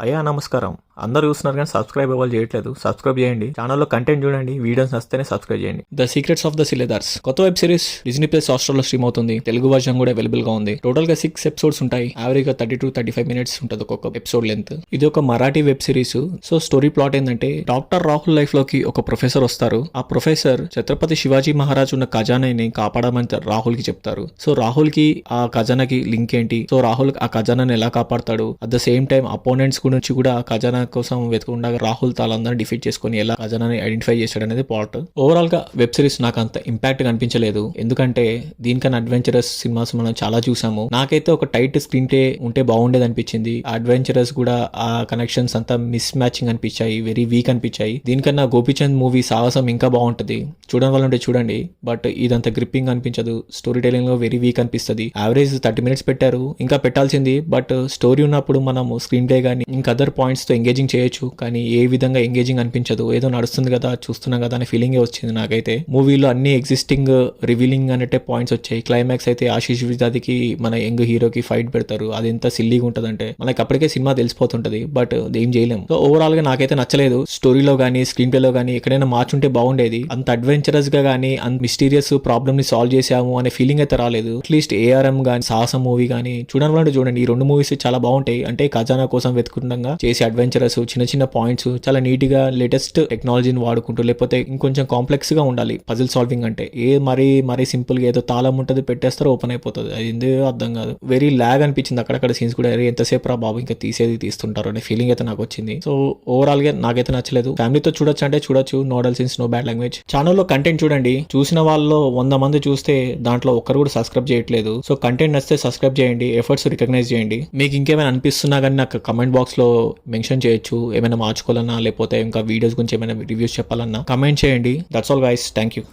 అయ్యా నమస్కారం. అందరూ చూస్తున్నారు కానీ సబ్స్క్రైబ్ ఎవరు చేయట్లేదు. సబ్స్క్రైబ్ చేయండి. ఛానల్లో కంటెంట్ చూడండి, వీడియోస్ నచ్చితేనే సబ్స్క్రైబ్ చేయండి. The secrets of the Shiledars కొత్త వెబ్ సిరీస్ డిజ్నీ ప్లస్ హాట్‌స్టార్‌లో స్ట్రీమ్ అవుతుంది. తెలుగు వర్షన్ కూడా అవైలబుల్ గా ఉంది. టోటల్ గా 6 ఎపిసోడ్స్ ఉంటాయి. యావరేజ్ గా 30-35 మినిట్స్ ఉంటుంది ఒక్కొక్క ఎపిసోడ్ లెంత్. ఇది ఒక Marathi web series. So story plot ఏంటంటే డాక్టర్ రాహుల్ లైఫ్ లోకి ఒక ప్రొఫెసర్ వస్తారు. ఆ ప్రొఫెసర్ ఛత్రపతి శివాజీ మహారాజ్ ఉన్న ఖజానాని కాపాడమని రాహుల్ కి చెప్తారు. సో రాహుల్ కి ఆ ఖజానాకి లింక్ ఏంటి, సో రాహుల్ ఆ ఖజానాని ఎలా కాపాడతాడు, at the same time opponents గురించి కూడా ఖజానా కోసం వెతుకుండా రాహుల్ తాళ్ళందరినీ డిఫీట్ చేసుకుని ఎలా ఖజానాని ఐడెంటిఫై చేశాడు అనేది ప్లాట్. ఓవరాల్ గా వెబ్ సిరీస్ నాకు అంత ఇంపాక్ట్ గా అనిపించలేదు, ఎందుకంటే దీనికన్నా అడ్వెంచరస్ సినిమాస్ మనం చాలా చూసాము. నాకైతే ఒక టైట్ స్క్రీన్ ప్లే ఉంటే బాగుండేది అనిపించింది. అడ్వెంచరస్ కూడా ఆ కనెక్షన్స్ అంతా మిస్ మ్యాచింగ్ అనిపించాయి, వెరీ వీక్ అనిపించాయి. దీనికన్నా గోపీచంద్ మూవీ సాహసం ఇంకా బాగుంటది, చూడడం వల్ల ఉంటే చూడండి. బట్ ఇదంతా గ్రిప్పింగ్ అనిపించదు, స్టోరీ టెలింగ్ లో వెరీ వీక్ అనిపిస్తుంది. యావరేజ్ 30 మినిట్స్ పెట్టారు, ఇంకా పెట్టాల్సింది. బట్ స్టోరీ ఉన్నప్పుడు మనం స్క్రీన్ ప్లే కానీ ఇంకా అదర్ పాయింట్స్ తో ఎంగేజింగ్ చేయొచ్చు, కానీ ఏ విధంగా ఎంగేజింగ్ అనిపించదు. ఏదో నడుస్తుంది కదా, చూస్తున్నాం కదా అనే ఫీలింగే వచ్చింది నాకైతే. మూవీలో అన్ని ఎగ్జిస్టింగ్ రివీలింగ్ అనేటే పాయింట్స్ వచ్చాయి. క్లైమాక్స్ అయితే ఆశీష్ విద్యార్థికి మన యంగ్ హీరోకి ఫైట్ పెడతారు, అది ఎంత సిల్లీగా ఉంటదంటే మనకి అప్పటికే సినిమా తెలిసిపోతుంటది. బట్ ఏం చేయలేం. సో ఓవరాల్ గా నాకైతే నచ్చలేదు. స్టోరీలో కానీ స్క్రీన్ ప్లే లో కానీ ఎక్కడైనా మార్చుంటే బాగుండేది. అంత అడ్వెంచరస్ గా కానీ అంత మిస్టీరియస్ ప్రాబ్లమ్ ని సాల్వ్ చేసాము అనే ఫీలింగ్ అయితే రాలేదు. అట్లీస్ట్ ఏఆర్ఎం గానీ సాహసం మూవీ కానీ చూడాలంటే చూడండి, ఈ 2 మూవీస్ చాలా బాగుంటాయి. అంటే ఖజానా కోసం వెతుకుండగా చేసే అడ్వెంచరస్ చిన్న చిన్న పాయింట్స్ చాలా నీట్ గా లేటెస్ట్ టెక్నాలజీని వాడుకుంటూ, లేకపోతే ఇంకొంచెం కాంప్లెక్స్ గా ఉండాలి పజిల్ సాల్వింగ్ అంటే. మరీ సింపుల్ గా ఏదో తాళం ఉంటుంది పెట్టేస్తారు ఓపెన్ అయిపోతుంది, అది ఎందుకు అర్థం కాదు. వెరీ ల్యాగ్ అనిపించింది అక్కడక్కడ సీన్స్ కూడా. ఎంతసేపు రా బాబు ఇంకా తీస్తుంటారు అనే ఫీలింగ్ అయితే నాకు వచ్చింది. సో ఓవరాల్ గా నాకైతే నచ్చలేదు. ఫ్యామిలీతో చూడొచ్చు అంటే చూడొచ్చు, no dull scenes, no bad language. ఛానల్లో కంటెంట్ చూడండి, చూసిన వాళ్ళు 100 మంది చూస్తే దాంట్లో ఒక్కరు కూడా సబ్స్క్రైబ్ చేయట్లేదు. సో కంటెంట్ నచ్చితే సబ్స్క్రైబ్ చేయండి, ఎఫర్ట్స్ రికగ్నైజ్ చేయండి. మీకు ఇంకేమైనా అనిపిస్తున్నా కానీ నాకు కమెంట్ బాక్స్ లో మెన్షన్ చేయొచ్చు. ఏమైనా మార్చుకోవాలన్నా లేకపోతే ఇంకా వీడియోస్ గురించి ఏమైనా రివ్యూస్ చెప్పాలన్నా కమెంట్ చేయండి. That's all guys, thank you.